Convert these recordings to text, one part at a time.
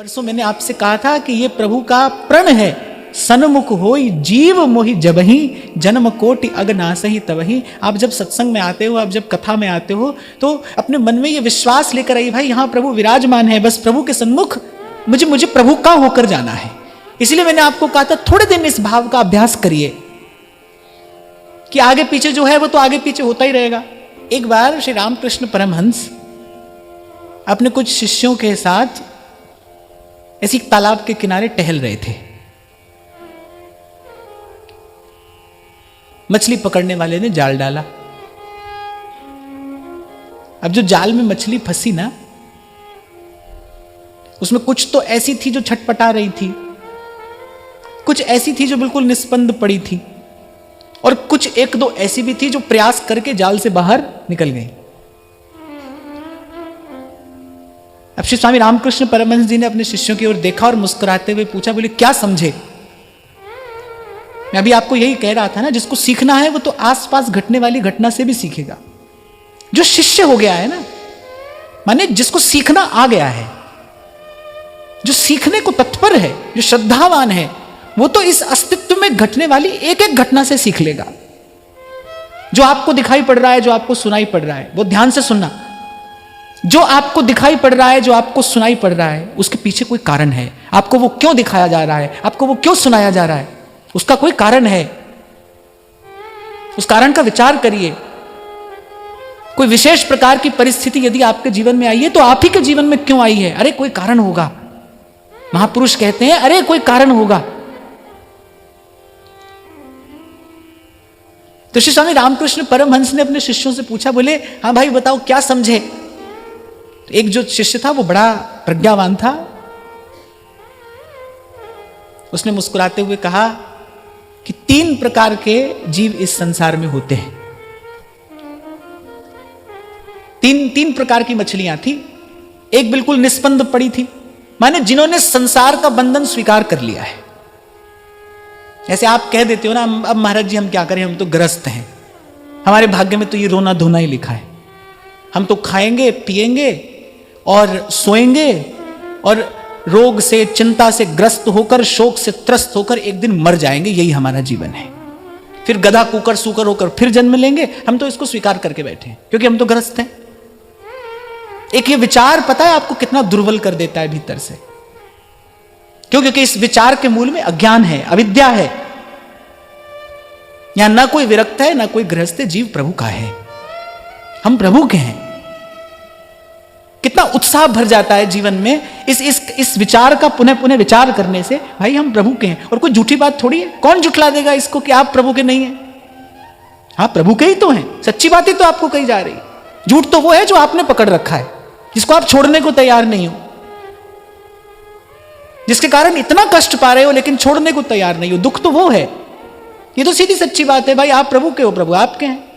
परसों मैंने आपसे कहा था कि ये प्रभु का प्रण है, सन्मुख होई जीव मोहि जबहि जन्म कोटि अगनासहि तबहि। आप जब सत्संग में आते हो, आप जब कथा में आते हो, तो अपने मन में ये विश्वास लेकर आइए, भाई यहाँ प्रभु विराजमान है, बस प्रभु के सन्मुख मुझे प्रभु का होकर जाना है। इसलिए मैंने आपको कहा था थोड़े दिन इस भाव का अभ्यास करिए कि आगे पीछे जो है वो तो आगे पीछे होता ही रहेगा। एक बार श्री रामकृष्ण परमहंस अपने कुछ शिष्यों के साथ ऐसी तालाब के किनारे टहल रहे थे। मछली पकड़ने वाले ने जाल डाला। अब जो जाल में मछली फंसी ना, उसमें कुछ तो ऐसी थी जो छटपटा रही थी, कुछ ऐसी थी जो बिल्कुल निस्पंद पड़ी थी, और कुछ एक दो ऐसी भी थी जो प्रयास करके जाल से बाहर निकल गई। अब श्री स्वामी रामकृष्ण परमहंस जी ने अपने शिष्यों की ओर देखा और मुस्कुराते हुए पूछा, बोले क्या समझे? मैं अभी आपको यही कह रहा था ना, जिसको सीखना है वो तो आसपास घटने वाली घटना से भी सीखेगा। जो शिष्य हो गया है ना, माने जिसको सीखना आ गया है, जो सीखने को तत्पर है, जो श्रद्धावान है, वो तो इस अस्तित्व में घटने वाली एक एक घटना से सीख लेगा। जो आपको दिखाई पड़ रहा है, जो आपको सुनाई पड़ रहा है, वो ध्यान से सुनना। जो आपको दिखाई पड़ रहा है, जो आपको सुनाई पड़ रहा है, उसके पीछे कोई कारण है। आपको वो क्यों दिखाया जा रहा है, आपको वो क्यों सुनाया जा रहा है, उसका कोई कारण है। उस कारण का विचार करिए। कोई विशेष प्रकार की परिस्थिति यदि आपके जीवन में आई है, तो आप ही के जीवन में क्यों आई है? अरे कोई कारण होगा। महापुरुष कहते हैं अरे कोई कारण होगा। तो श्री स्वामी रामकृष्ण परमहंस ने अपने शिष्यों से पूछा, बोले हाँ भाई बताओ क्या समझे? एक जो शिष्य था वो बड़ा प्रज्ञावान था। उसने मुस्कुराते हुए कहा कि 3 प्रकार के जीव इस संसार में होते हैं। तीन प्रकार की मछलियां थी। एक बिल्कुल निस्पंद पड़ी थी, माने जिन्होंने संसार का बंधन स्वीकार कर लिया है। ऐसे आप कह देते हो ना, अब महाराज जी हम क्या करें, हम तो ग्रस्त हैं, हमारे भाग्य में तो ये रोना धोना ही लिखा है, हम तो खाएंगे पिएंगे और सोएंगे और रोग से चिंता से ग्रस्त होकर शोक से त्रस्त होकर एक दिन मर जाएंगे, यही हमारा जीवन है। फिर गधा कुकर सूकर होकर फिर जन्म लेंगे। हम तो इसको स्वीकार करके बैठे हैं क्योंकि हम तो ग्रस्त हैं। एक ये विचार पता है आपको कितना दुर्बल कर देता है भीतर से? क्यों? क्योंकि इस विचार के मूल में अज्ञान है, अविद्या है। यहां ना कोई विरक्त है, ना कोई गृहस्थ है, जीव प्रभु का है, हम प्रभु के हैं। कितना उत्साह भर जाता है जीवन में इस विचार का पुनः पुनः विचार करने से, भाई हम प्रभु के हैं। और कोई झूठी बात थोड़ी है। कौन झुठला देगा इसको कि आप प्रभु के नहीं हैं? हाँ प्रभु के ही तो हैं। सच्ची बात ही तो आपको कही जा रही। झूठ तो वो है जो आपने पकड़ रखा है, जिसको आप छोड़ने को तैयार नहीं हो, जिसके कारण इतना कष्ट पा रहे हो लेकिन छोड़ने को तैयार नहीं हो। दुख तो वो है। ये तो सीधी सच्ची बात है, भाई आप प्रभु के हो, प्रभु आपके हैं।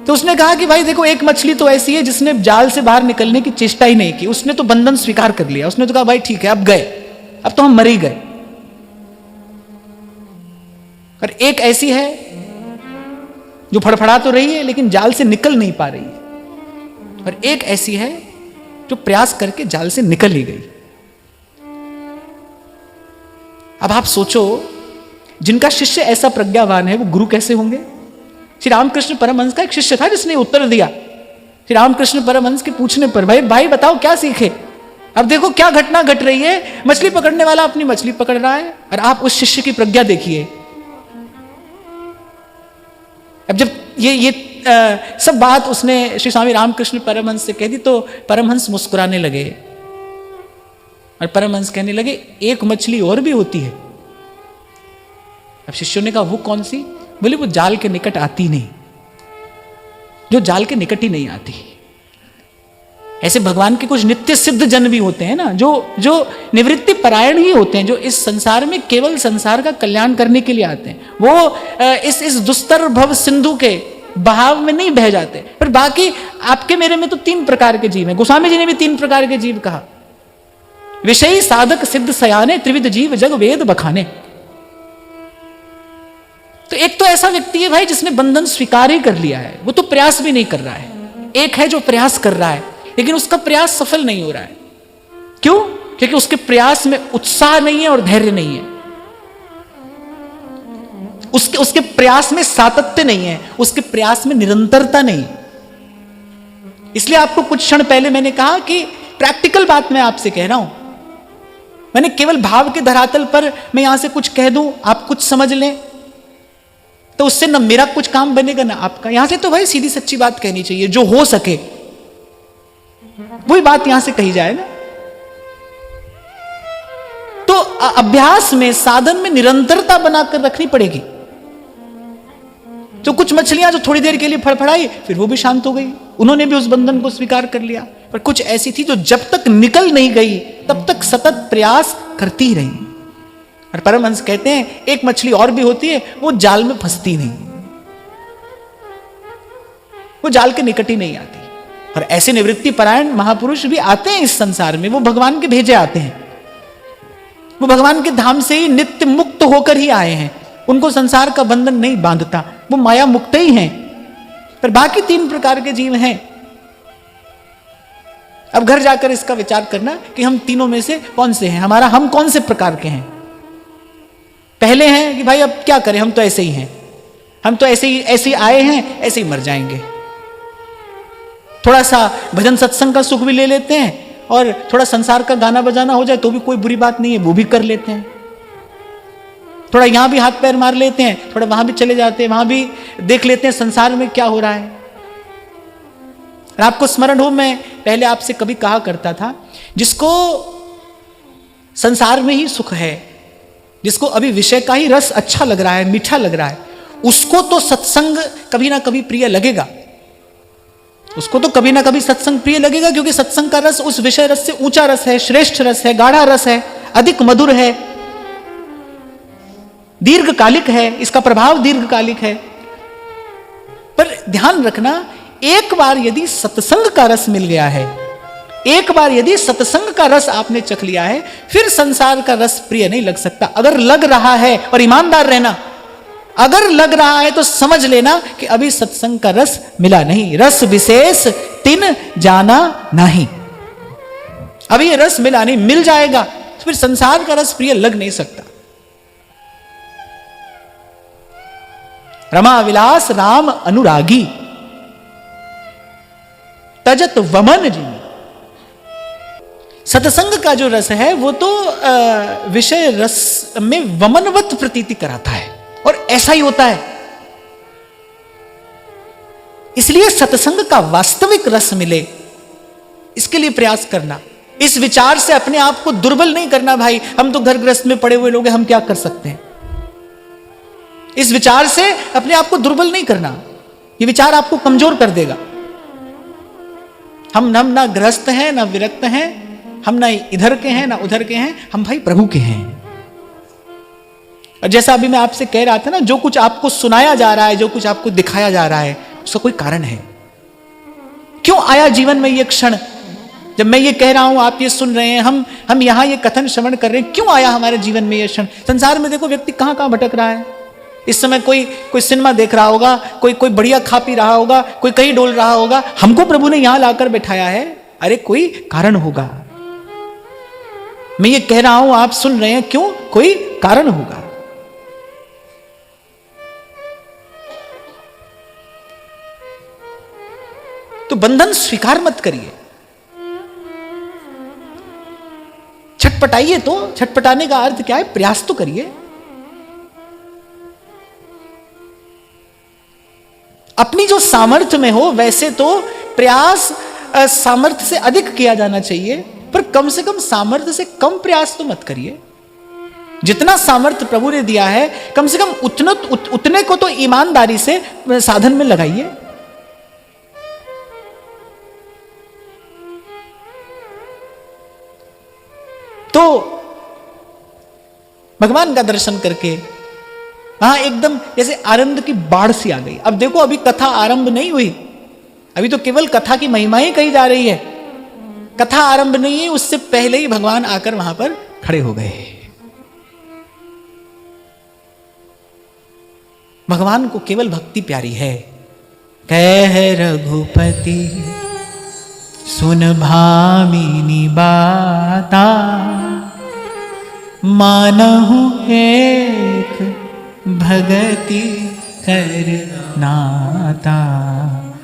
तो उसने कहा कि भाई देखो, एक मछली तो ऐसी है जिसने जाल से बाहर निकलने की चेष्टा ही नहीं की, उसने तो बंधन स्वीकार कर लिया। उसने तो कहा भाई ठीक है, अब गए, अब तो हम मर ही गए। और एक ऐसी है जो फड़फड़ा तो रही है लेकिन जाल से निकल नहीं पा रही है, और एक ऐसी है जो प्रयास करके जाल से निकल ही गई। अब आप सोचो, जिनका शिष्य ऐसा प्रज्ञावान है वो गुरु कैसे होंगे? श्री रामकृष्ण परमहंस का एक शिष्य था जिसने उत्तर दिया श्री रामकृष्ण परमहंस के पूछने पर, भाई बताओ क्या सीखे? अब देखो क्या घटना घट रही है। मछली पकड़ने वाला अपनी मछली पकड़ रहा है और आप उस शिष्य की प्रज्ञा देखिए। अब जब ये सब बात उसने श्री स्वामी रामकृष्ण परमहंस से कह दी तो परमहंस मुस्कुराने लगे और परमहंस कहने लगे, एक मछली और भी होती है। अब शिष्यों ने कहा वो कौन सी? बोले वो जाल के निकट आती नहीं, जो जाल के निकट ही नहीं आती। ऐसे भगवान के कुछ नित्य सिद्ध जन भी होते हैं ना, जो निवृत्ति परायण ही होते हैं, जो इस संसार में केवल संसार का कल्याण करने के लिए आते हैं। वो इस दुस्तर भव सिंधु के बहाव में नहीं बह जाते। पर बाकी आपके मेरे में तो 3 प्रकार के जीव हैं। गोस्वामी जी ने भी 3 प्रकार के जीव कहा। विषयी साधक सिद्ध सयाने त्रिविध जीव जग वेद बखाने। तो एक तो ऐसा व्यक्ति है भाई जिसने बंधन स्वीकार ही कर लिया है, वो तो प्रयास भी नहीं कर रहा है। एक है जो प्रयास कर रहा है लेकिन उसका प्रयास सफल नहीं हो रहा है। क्यों? क्योंकि उसके प्रयास में उत्साह नहीं है और धैर्य नहीं है, उसके प्रयास में सातत्य नहीं है, उसके प्रयास में निरंतरता नहीं। इसलिए आपको कुछ क्षण पहले मैंने कहा कि प्रैक्टिकल बात मैं आपसे कह रहा हूं, मैंने केवल भाव के धरातल पर मैं यहां से कुछ कह दूं, आप कुछ समझ लें, तो उससे न मेरा कुछ काम बनेगा ना आपका। यहां से तो भाई सीधी सच्ची बात कहनी चाहिए, जो हो सके वही बात यहां से कही जाए ना। तो अभ्यास में, साधन में निरंतरता बनाकर रखनी पड़ेगी। तो कुछ मछलियां जो थोड़ी देर के लिए फड़फड़ाई, फिर वो भी शांत हो गई, उन्होंने भी उस बंधन को स्वीकार कर लिया। पर कुछ ऐसी थी जो जब तक निकल नहीं गई तब तक सतत प्रयास करती ही रही। और परमहंस कहते हैं एक मछली और भी होती है, वो जाल में फंसती नहीं, वो जाल के निकट ही नहीं आती। और ऐसे निवृत्ति परायण महापुरुष भी आते हैं इस संसार में, वो भगवान के भेजे आते हैं, वो भगवान के धाम से ही नित्य मुक्त होकर ही आए हैं, उनको संसार का बंधन नहीं बांधता, वो माया मुक्त ही हैं। पर बाकी 3 प्रकार के जीव हैं। अब घर जाकर इसका विचार करना कि हम तीनों में से कौन से हैं, हम कौन से प्रकार के हैं। पहले हैं कि भाई अब क्या करें, हम तो ऐसे ही हैं, हम तो ऐसे ही आए हैं, ऐसे ही मर जाएंगे। थोड़ा सा भजन सत्संग का सुख भी ले लेते हैं, और थोड़ा संसार का गाना बजाना हो जाए तो भी कोई बुरी बात नहीं है, वो भी कर लेते हैं। थोड़ा यहां भी हाथ पैर मार लेते हैं, थोड़ा वहां भी चले जाते हैं, वहां भी देख लेते हैं संसार में क्या हो रहा है। आपको स्मरण हो, मैं पहले आपसे कभी कहा करता था, जिसको संसार में ही सुख है, जिसको अभी विषय का ही रस अच्छा लग रहा है, मीठा लग रहा है, उसको तो सत्संग कभी ना कभी प्रिय लगेगा, उसको तो कभी ना कभी सत्संग प्रिय लगेगा, क्योंकि सत्संग का रस उस विषय रस से ऊंचा रस है, श्रेष्ठ रस है, गाढ़ा रस है, अधिक मधुर है, दीर्घकालिक है, इसका प्रभाव दीर्घकालिक है। पर ध्यान रखना, एक बार यदि सत्संग का रस मिल गया है, एक बार यदि सत्संग का रस आपने चख लिया है, फिर संसार का रस प्रिय नहीं लग सकता। अगर लग रहा है, और ईमानदार रहना, अगर लग रहा है तो समझ लेना कि अभी सत्संग का रस मिला नहीं, रस विशेष तिन जाना नहीं, अभी ये रस मिला नहीं, मिल जाएगा तो फिर संसार का रस प्रिय लग नहीं सकता। रमा विलास राम अनुरागी, तजत वमन जी। सत्संग का जो रस है वो तो विषय रस में वमनवत प्रतीति कराता है, और ऐसा ही होता है। इसलिए सत्संग का वास्तविक रस मिले, इसके लिए प्रयास करना। इस विचार से अपने आप को दुर्बल नहीं करना, भाई हम तो घर गृहस्थ में पड़े हुए लोग हैं, हम क्या कर सकते हैं। इस विचार से अपने आप को दुर्बल नहीं करना, ये विचार आपको कमजोर कर देगा। हम ना गृहस्थ हैं, ना विरक्त हैं, हम ना इधर के हैं ना उधर के हैं, हम भाई प्रभु के हैं। और जैसा अभी मैं आपसे कह रहा था ना, जो कुछ आपको सुनाया जा रहा है, जो कुछ आपको दिखाया जा रहा है, उसका कोई कारण है। क्यों आया जीवन में ये क्षण, जब मैं ये कह रहा हूं, आप ये सुन रहे हैं, हम यहां ये कथन श्रवण कर रहे हैं, क्यों आया हमारे जीवन में ये क्षण। संसार में देखो व्यक्ति कहां कहां भटक रहा है। इस समय कोई सिनेमा देख रहा होगा, कोई बढ़िया खा पी रहा होगा, कोई कहीं डोल रहा होगा। हमको प्रभु ने यहां लाकर बैठाया है, अरे कोई कारण होगा। मैं ये कह रहा हूं, आप सुन रहे हैं, क्यों, कोई कारण होगा। तो बंधन स्वीकार मत करिए, छटपटाइए। तो छटपटाने का अर्थ क्या है, प्रयास तो करिए। अपनी जो सामर्थ्य में हो वैसे तो प्रयास सामर्थ्य से अधिक किया जाना चाहिए, पर कम से कम सामर्थ्य से कम प्रयास तो मत करिए। जितना सामर्थ्य प्रभु ने दिया है, कम से कम उतने को तो ईमानदारी से साधन में लगाइए। तो भगवान का दर्शन करके वहां एकदम जैसे आनंद की बाढ़ सी आ गई। अब देखो, अभी कथा आरंभ नहीं हुई, अभी तो केवल कथा की महिमा ही कही जा रही है, कथा आरंभ नहीं है, उससे पहले ही भगवान आकर वहां पर खड़े हो गए। भगवान को केवल भक्ति प्यारी है। कह रघुपति सुन भामिनी बात, नाता, मानहु एक भगति कर नाता।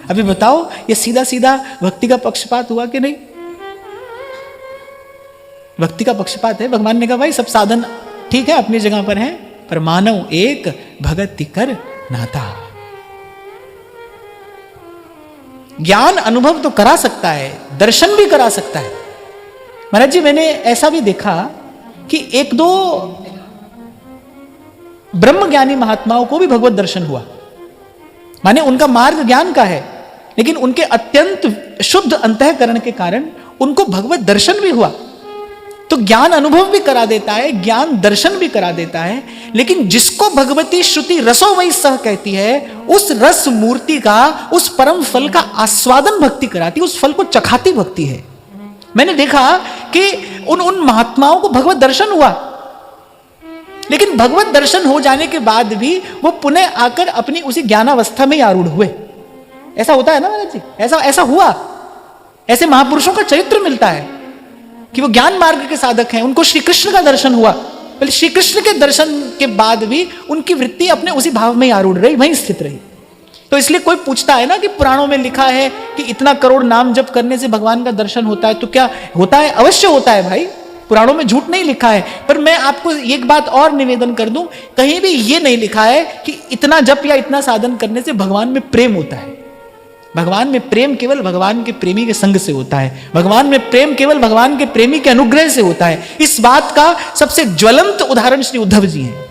अभी बताओ, ये सीधा सीधा भक्ति का पक्षपात हुआ कि नहीं? भक्ति का पक्षपात है। भगवान ने कहा भाई सब साधन ठीक है, अपनी जगह पर है, पर मानव एक भगति कर नाता। ज्ञान अनुभव तो करा सकता है, दर्शन भी करा सकता है। महाराज जी, मैंने ऐसा भी देखा कि एक दो ब्रह्मज्ञानी महात्माओं को भी भगवत दर्शन हुआ, माने उनका मार्ग ज्ञान का है, लेकिन उनके अत्यंत शुद्ध अंतःकरण के कारण उनको भगवत दर्शन भी हुआ। तो ज्ञान अनुभव भी करा देता है, ज्ञान दर्शन भी करा देता है, लेकिन जिसको भगवती श्रुति रसो वही सह कहती है, उस रस मूर्ति का, उस परम फल का आस्वादन भक्ति कराती, उस फल को चखाती भक्ति है। मैंने देखा कि उन महात्माओं को भगवत दर्शन हुआ, लेकिन भगवत दर्शन हो जाने के बाद भी वो पुनः आकर अपनी उसी ज्ञानावस्था में आरूढ़ हुए। ऐसा होता है ना महाराज जी, ऐसा हुआ। ऐसे महापुरुषों का चरित्र मिलता है कि वो ज्ञान मार्ग के साधक हैं, उनको श्री कृष्ण का दर्शन हुआ, पहले श्री कृष्ण के दर्शन के बाद भी उनकी वृत्ति अपने उसी भाव में आरूढ़ रही, वहीं स्थित रही। तो इसलिए कोई पूछता है ना कि पुराणों में लिखा है कि इतना करोड़ नाम जप करने से भगवान का दर्शन होता है, तो क्या होता है? अवश्य होता है भाई, पुराणों में झूठ नहीं लिखा है। पर मैं आपको एक बात और निवेदन कर दूं, कहीं भी ये नहीं लिखा है कि इतना जप या इतना साधन करने से भगवान में प्रेम होता है। भगवान में प्रेम केवल भगवान के प्रेमी के संग से होता है। भगवान में प्रेम केवल भगवान के प्रेमी के अनुग्रह से होता है। इस बात का सबसे ज्वलंत उदाहरण श्री उद्धव जी हैं।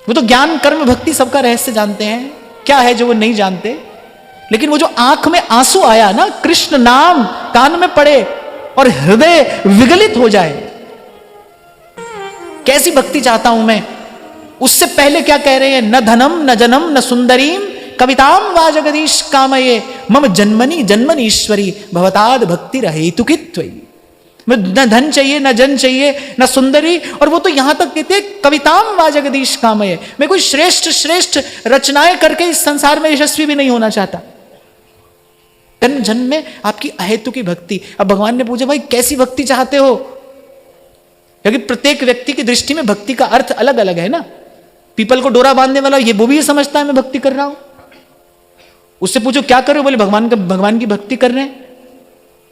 वो तो ज्ञान कर्म भक्ति सबका रहस्य जानते हैं, क्या है जो वो नहीं जानते। लेकिन वो जो आंख में आंसू आया ना, कृष्ण नाम कान में पड़े और हृदय विगलित हो जाए, कैसी भक्ति चाहता हूं मैं। उससे पहले क्या कह रहे हैं? न धनम न जनम न सुंदरीम कविताम वा जगदीश कामये मम जन्मनि जन्मनि ईश्वरी भवताद भक्ति रहे तुकित्वयी। न धन चाहिए, न जन चाहिए, न सुंदरी, और वो तो यहां तक कहते हैं कविताम वा जगदीश कामये, मैं कोई श्रेष्ठ रचनाएं करके इस संसार में यशस्वी भी नहीं होना चाहता। जन्म जन्म में आपकी अहेतु की भक्ति। अब भगवान ने पूछा भाई कैसी भक्ति चाहते हो, क्योंकि प्रत्येक व्यक्ति की दृष्टि में भक्ति का अर्थ अलग अलग है ना। पीपल को डोरा बांधने वाला ये वो भी समझता है मैं भक्ति कर रहा हूं, उससे पूछो क्या कर रहे हो, बोले भगवान की भक्ति कर रहे हैं।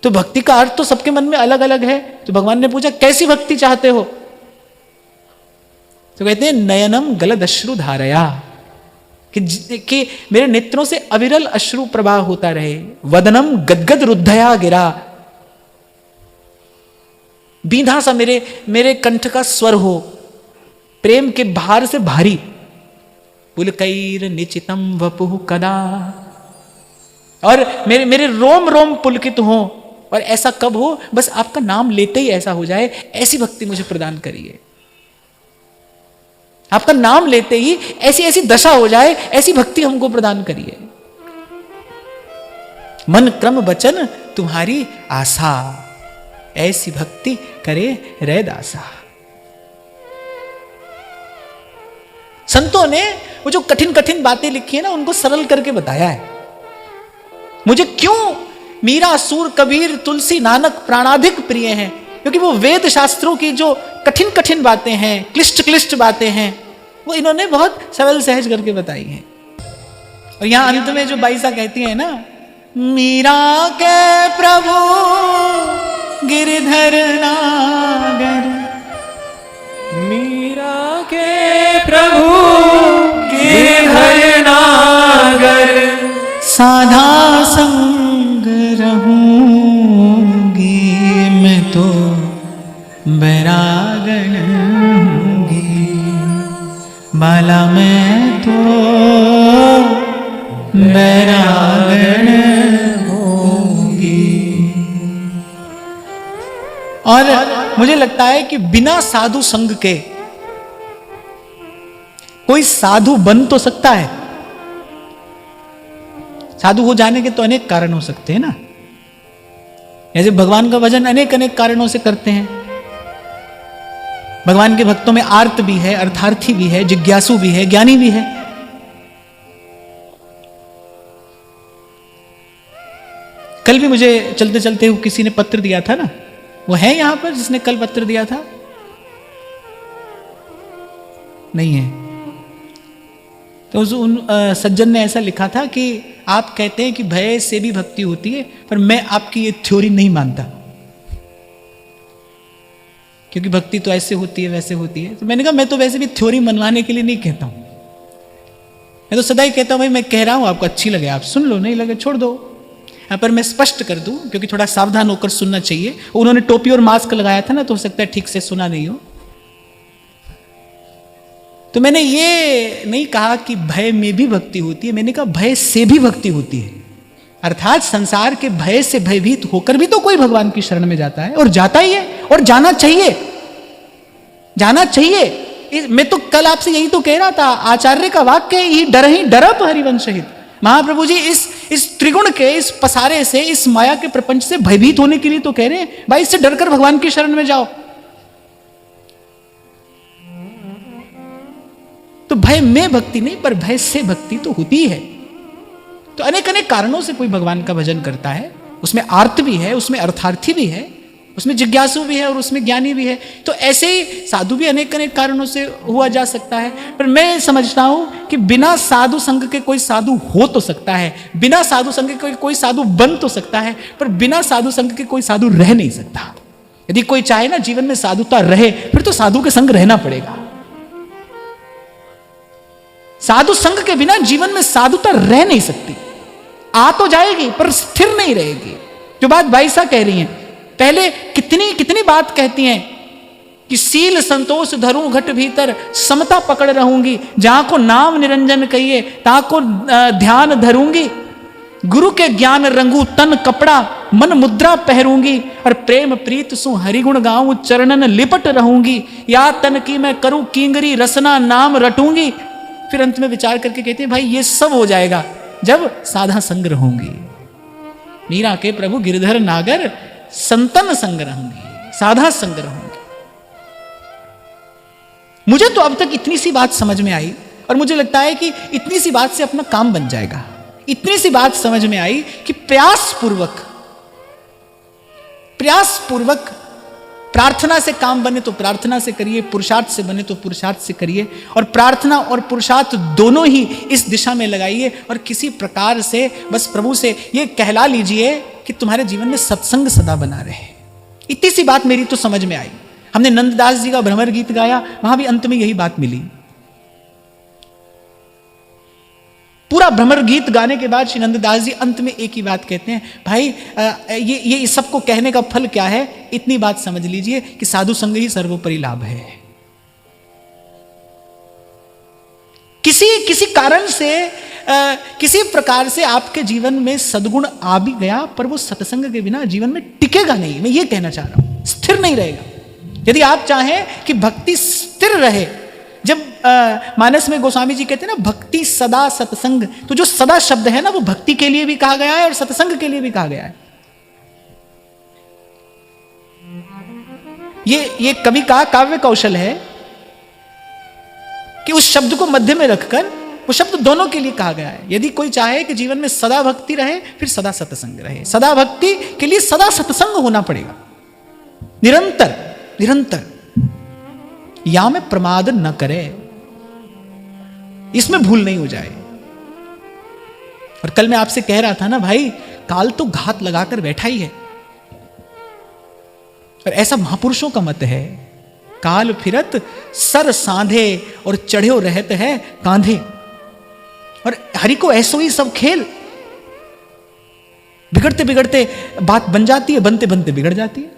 तो भक्ति का अर्थ तो सबके मन में अलग अलग है। तो भगवान ने पूछा कैसी भक्ति चाहते हो, तो कहते हैं नयनम गलद अश्रु धारया, कि मेरे नेत्रों से अविरल अश्रु प्रवाह होता रहे। वदनम गदगद रुद्धया गिरा, बीधा सा मेरे कंठ का स्वर हो, प्रेम के भार से भारी। पुलकैर निचितम वपुः कदा, और मेरे रोम रोम पुलकित हो, और ऐसा कब हो, बस आपका नाम लेते ही ऐसा हो जाए, ऐसी भक्ति मुझे प्रदान करिए। आपका नाम लेते ही ऐसी ऐसी दशा हो जाए, ऐसी भक्ति हमको प्रदान करिए। मन क्रम वचन तुम्हारी आशा, ऐसी भक्ति करे रे दासा। संतों ने वो जो कठिन कठिन बातें लिखी है ना, उनको सरल करके बताया है। मुझे क्यों मीरा, सूर, कबीर, तुलसी, नानक प्राणाधिक प्रिय हैं, क्योंकि वो वेद शास्त्रों की जो कठिन कठिन बातें हैं, क्लिष्ट क्लिष्ट बातें हैं, वो इन्होंने बहुत सरल सहज करके बताई हैं। और यहां अंत में जो बाईसा कहती है ना, मीरा के प्रभु गिरधर नागर, मीरा के प्रभु गिरधर नागर, साधा संग रहूंगी मैं तो बैरागण होंगी, बाला मैं तो बैरागण होंगी। और मुझे लगता है कि बिना साधु संग के कोई साधु बन तो सकता है। साधु हो जाने के तो अनेक कारण हो सकते हैं ना। जैसे भगवान का भजन अनेक अनेक कारणों से करते हैं। भगवान के भक्तों में आर्त भी है, अर्थार्थी भी है, जिज्ञासु भी है, ज्ञानी भी है। कल भी मुझे चलते चलते किसी ने पत्र दिया था ना, वो है यहां पर जिसने कल पत्र दिया था? नहीं है। तो उन सज्जन ने ऐसा लिखा था कि आप कहते हैं कि भय से भी भक्ति होती है, पर मैं आपकी ये थ्योरी नहीं मानता, क्योंकि भक्ति तो ऐसे होती है वैसे होती है। तो मैंने कहा मैं तो वैसे भी थ्योरी मनवाने के लिए नहीं कहता हूं, मैं तो सदा ही कहता हूं भाई मैं कह रहा हूं, आपको अच्छी लगे आप सुन लो, नहीं लगे छोड़ दो। यहां पर मैं स्पष्ट कर दूं, क्योंकि थोड़ा सावधान होकर सुनना चाहिए। उन्होंने टोपी और मास्क लगाया था ना, तो हो सकता है ठीक से सुना नहीं हो। तो मैंने ये नहीं कहा कि भय में भी भक्ति होती है, मैंने कहा भय से भी भक्ति होती है। अर्थात संसार के भय से भयभीत होकर भी तो कोई भगवान की शरण में जाता है, और जाता ही है, और जाना चाहिए, जाना चाहिए। मैं तो कल आपसे यही तो कह रहा था, आचार्य का वाक्य है, ही डरप हरिवंश हित। महाप्रभु जी इस त्रिगुण के, इस पसारे से, इस माया के प्रपंच से भयभीत होने के लिए तो कह रहे हैं, भाई इससे डरकर भगवान की शरण में जाओ। तो भय में भक्ति नहीं, पर भय से भक्ति तो होती है। तो अनेक अनेक कारणों से कोई भगवान का भजन करता है, उसमें आर्त भी है, उसमें अर्थार्थी भी है, उसमें जिज्ञासु भी है, और उसमें ज्ञानी भी है। तो ऐसे ही साधु भी अनेक अनेक कारणों से हुआ जा सकता है। पर मैं समझता हूं कि बिना साधु संग के कोई साधु हो तो सकता है, बिना साधु संग के कोई साधु बन तो सकता है, पर बिना साधु संग के कोई साधु रह नहीं सकता। यदि कोई चाहे ना जीवन में साधुता रहे, फिर तो साधु के संग रहना पड़ेगा। साधु संग के बिना जीवन में साधुता रह नहीं सकती। आ तो जाएगी पर स्थिर नहीं रहेगी। जो बात भाई साहब कह रही हैं, पहले कितनी कितनी बात कहती हैं कि सील संतोष धरूं घट भीतर, समता पकड़ रहूंगी, जहां को नाम निरंजन कहिए ता को ध्यान धरूंगी, गुरु के ज्ञान रंगू तन कपड़ा मन मुद्रा पहरूंगी, और प्रेम प्रीत सु हरिगुण गाऊं चरणन लिपट रहूंगी, या तन की मैं करूं कींगरी रसना नाम रटूंगी। फिर अंत में विचार करके कहते हैं भाई ये सब हो जाएगा जब साधा संग रहूंगी। मीरा के प्रभु गिरधर नागर संतन संग रहूंगी, साधा संग रहूंगी। मुझे तो अब तक इतनी सी बात समझ में आई, और मुझे लगता है कि इतनी सी बात से अपना काम बन जाएगा। इतनी सी बात समझ में आई कि प्रयास पूर्वक प्रार्थना से काम बने तो प्रार्थना से करिए, पुरुषार्थ से बने तो पुरुषार्थ से करिए, और प्रार्थना और पुरुषार्थ दोनों ही इस दिशा में लगाइए, और किसी प्रकार से बस प्रभु से ये कहला लीजिए कि तुम्हारे जीवन में सत्संग सदा बना रहे। इतनी सी बात मेरी तो समझ में आई। हमने नंददास जी का भ्रमर गीत गाया, वहां भी अंत में यही बात मिली। पूरा भ्रमर गीत गाने के बाद श्री नंददास जी अंत में एक ही बात कहते हैं, भाई ये सबको कहने का फल क्या है? इतनी बात समझ लीजिए कि साधु संग ही सर्वोपरि लाभ है। किसी कारण से किसी प्रकार से आपके जीवन में सद्गुण आ भी गया, पर वो सत्संग के बिना जीवन में टिकेगा नहीं। मैं ये कहना चाह रहा हूं, स्थिर नहीं रहेगा। यदि आप चाहें कि भक्ति स्थिर रहे, जब मानस में गोस्वामी जी कहते हैं ना भक्ति सदा सत्संग, तो जो सदा शब्द है ना वो भक्ति के लिए भी कहा गया है और सत्संग के लिए भी कहा गया है। ये कवि का काव्य कौशल है कि उस शब्द को मध्य में रखकर वो शब्द दोनों के लिए कहा गया है। यदि कोई चाहे कि जीवन में सदा भक्ति रहे, फिर सदा सत्संग रहे। सदा भक्ति के लिए सदा सत्संग होना पड़ेगा, निरंतर या में प्रमाद न करे, इसमें भूल नहीं हो जाए। और कल मैं आपसे कह रहा था ना भाई, काल तो घात लगाकर बैठा ही है, और ऐसा महापुरुषों का मत है, काल फिरत सर सांधे और चढ़्यो रहत है कांधे। और हरि को ऐसो ही सब खेल, बिगड़ते बिगड़ते बात बन जाती है, बनते बनते बिगड़ जाती है।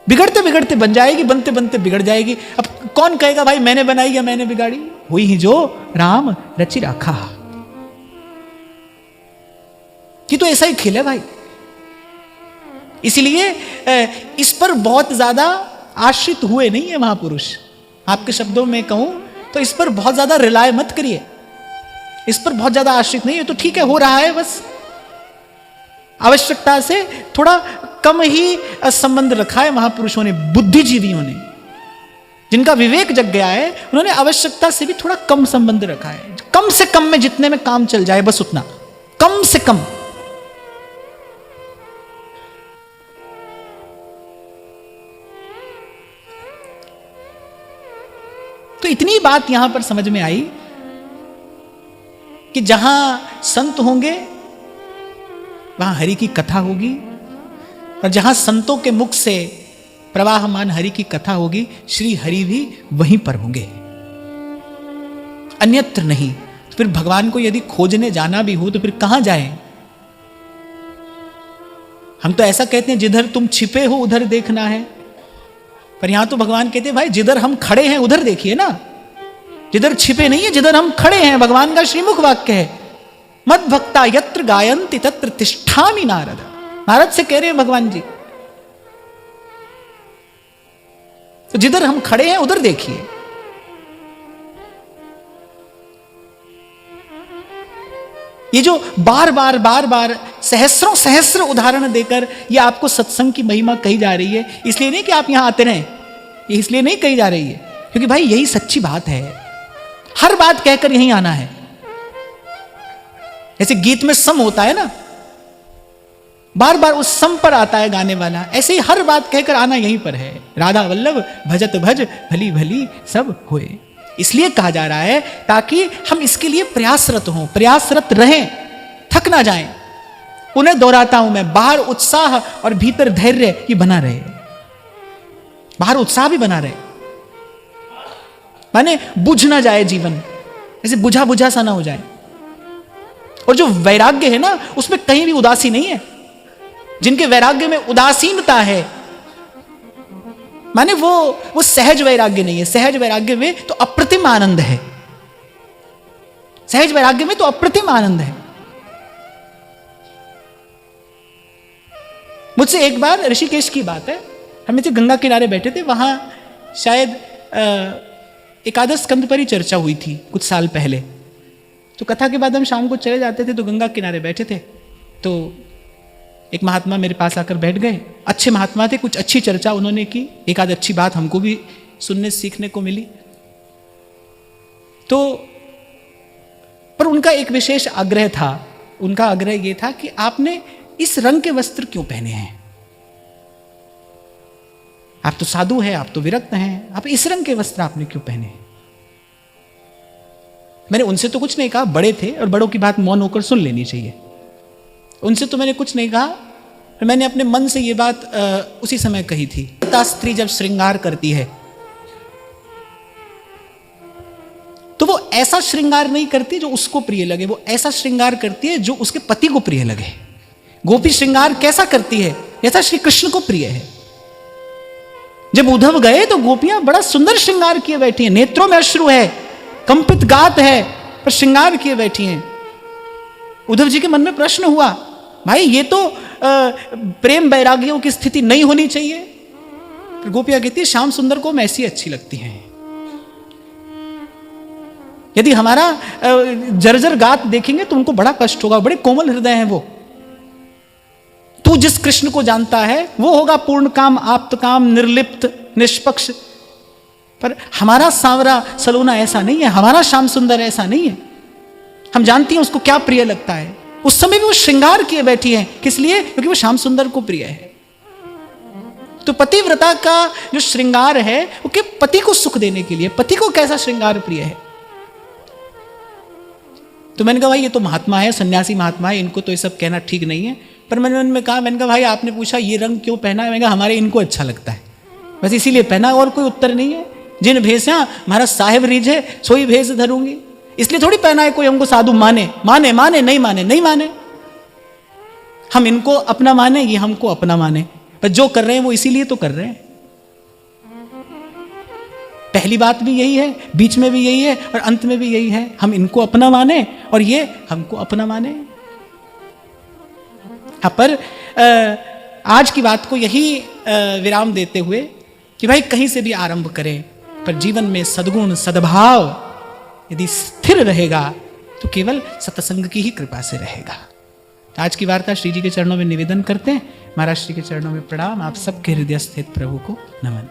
बिगड़ते बिगड़ते बन जाएगी, बनते बनते बिगड़ जाएगी। अब कौन कहेगा भाई मैंने बनाई या मैंने बिगाड़ी? हुई ही जो राम रचि राखा। कि तो ऐसा ही खेल है भाई। इसलिए इस पर बहुत ज्यादा आश्रित हुए नहीं है महापुरुष। आपके शब्दों में कहूं तो इस पर बहुत ज्यादा रिलाय मत करिए, इस पर बहुत ज्यादा आश्रित नहीं है। तो ठीक है, हो रहा है, बस आवश्यकता से थोड़ा कम ही संबंध रखा है महापुरुषों ने, बुद्धिजीवियों ने, जिनका विवेक जग गया है, उन्होंने आवश्यकता से भी थोड़ा कम संबंध रखा है। कम से कम में जितने में काम चल जाए बस उतना, कम से कम। इतनी बात यहां पर समझ में आई कि जहां संत होंगे वहां हरि की कथा होगी, और जहां संतों के मुख से प्रवाहमान हरि की कथा होगी, श्री हरि भी वहीं पर होंगे, अन्यत्र नहीं। तो फिर भगवान को यदि खोजने जाना भी हो तो फिर कहां जाएं? हम तो ऐसा कहते हैं जिधर तुम छिपे हो उधर देखना है, पर यहां तो भगवान कहते हैं भाई जिधर हम खड़े हैं उधर देखिए ना, जिधर छिपे नहीं है, जिधर हम खड़े हैं। भगवान का श्रीमुख वाक्य है, मद भक्ता यत्र गायन्ति तत्र तिष्ठामि नारद। नारद से कह रहे हैं भगवान जी, तो जिधर हम खड़े हैं उधर देखिए। ये जो बार बार सहस्रों सहस्र उदाहरण देकर ये आपको सत्संग की महिमा कही जा रही है, इसलिए नहीं कि आप यहां आते रहें, ये इसलिए नहीं कही जा रही है क्योंकि भाई यही सच्ची बात है। हर बात कहकर यहीं आना है। जैसे गीत में सम होता है ना, बार बार उस सम पर आता है गाने वाला, ऐसे ही हर बात कहकर आना यहीं पर है। राधा वल्लभ भजत भज भली भली सब होए, इसलिए कहा जा रहा है ताकि हम इसके लिए प्रयासरत हों, प्रयासरत रहें, थक ना जाएं। उन्हें दोहराता हूं मैं, बाहर उत्साह और भीतर धैर्य ये बना रहे, बाहर उत्साह भी बना रहे, माने बुझ ना जाए जीवन, ऐसे बुझा बुझा सा ना हो जाए। और जो वैराग्य है ना उसमें कहीं भी उदासी नहीं है। जिनके वैराग्य में उदासीनता है माने वो सहज वैराग्य नहीं है। सहज वैराग्य में तो अप्रतिम आनंद है, सहज वैराग्य में तो अप्रतिम आनंद है। मुझसे एक बार ऋषिकेश की बात है, हम ऐसे गंगा किनारे बैठे थे, वहां शायद एकादश स्कंद पर ही चर्चा हुई थी कुछ साल पहले। तो कथा के बाद हम शाम को चले जाते थे, तो गंगा किनारे बैठे थे, तो एक महात्मा मेरे पास आकर बैठ गए। अच्छे महात्मा थे, कुछ अच्छी चर्चा उन्होंने की, एक आध अच्छी बात हमको भी सुनने सीखने को मिली। तो पर उनका एक विशेष आग्रह था, उनका आग्रह यह था कि आपने इस रंग के वस्त्र क्यों पहने हैं? आप तो साधु हैं, आप तो विरक्त हैं, आप इस रंग के वस्त्र आपने क्यों पहने हैं? मैंने उनसे तो कुछ नहीं कहा, बड़े थे और बड़ों की बात मौन होकर सुन लेनी चाहिए। उनसे तो मैंने कुछ नहीं कहा, मैंने अपने मन से ये बात उसी समय कही थी। स्त्री जब श्रृंगार करती है तो वो ऐसा श्रृंगार नहीं करती जो उसको प्रिय लगे, वो ऐसा श्रृंगार करती है जो उसके पति को प्रिय लगे। गोपी श्रृंगार कैसा करती है? जैसा श्री कृष्ण को प्रिय है। जब उद्धव गए तो गोपियां बड़ा सुंदर श्रृंगार किए बैठी हैं, नेत्रों में अश्रु है, कंपित गात है, पर श्रृंगार किए बैठी हैं। उद्धव जी के मन में प्रश्न हुआ, भाई ये तो प्रेम वैरागियों की स्थिति नहीं होनी चाहिए। गोपियां कहती है श्याम सुंदर को हम ऐसी अच्छी लगती हैं। यदि हमारा जर्जर गात देखेंगे तो उनको बड़ा कष्ट होगा, बड़े कोमल हृदय हैं वो। तू जिस कृष्ण को जानता है वो होगा पूर्ण काम, आप्त काम, निर्लिप्त, निष्पक्ष। पर हमारा सांवरा सलोना ऐसा नहीं है, हमारा श्याम सुंदर ऐसा नहीं है। हम जानती हैं उसको क्या प्रिय लगता है। उस समय भी वो श्रृंगार किए बैठी है, किस लिए? क्योंकि वो श्याम सुंदर को प्रिय है। तो पतिव्रता का जो श्रृंगार है वो कि पति को सुख देने के लिए। पति को कैसा श्रृंगार प्रिय है? तो मैंने कहा भाई ये तो महात्मा है, सन्यासी महात्मा है, इनको तो ये सब कहना ठीक नहीं है। पर मैंने उनमें कहा, मैंने कहा भाई आपने पूछा ये रंग क्यों पहना है? मैंने कहा हमारे इनको अच्छा लगता है, बस इसीलिए पहना, और कोई उत्तर नहीं है। जिन भेषा हमारा साहेब रीझे सोई भेष धरूंगी, इसलिए थोड़ी पहना है कोई हमको साधु माने। माने माने नहीं माने नहीं माने, हम इनको अपना माने, ये हमको अपना माने, पर जो कर रहे हैं वो इसीलिए तो कर रहे हैं। पहली बात भी यही है, बीच में भी यही है और अंत में भी यही है। हम इनको अपना माने और ये हमको अपना माने। हाँ, पर आज की बात को यही विराम देते हुए कि भाई कहीं से भी आरंभ करें, पर जीवन में सद्गुण सद्भाव यदि स्थिर रहेगा तो केवल सत्संग की ही कृपा से रहेगा। तो आज की वार्ता श्री जी के चरणों में निवेदन करते हैं। महाराज श्री के चरणों में प्रणाम। आप सबके हृदय स्थित प्रभु को नमन।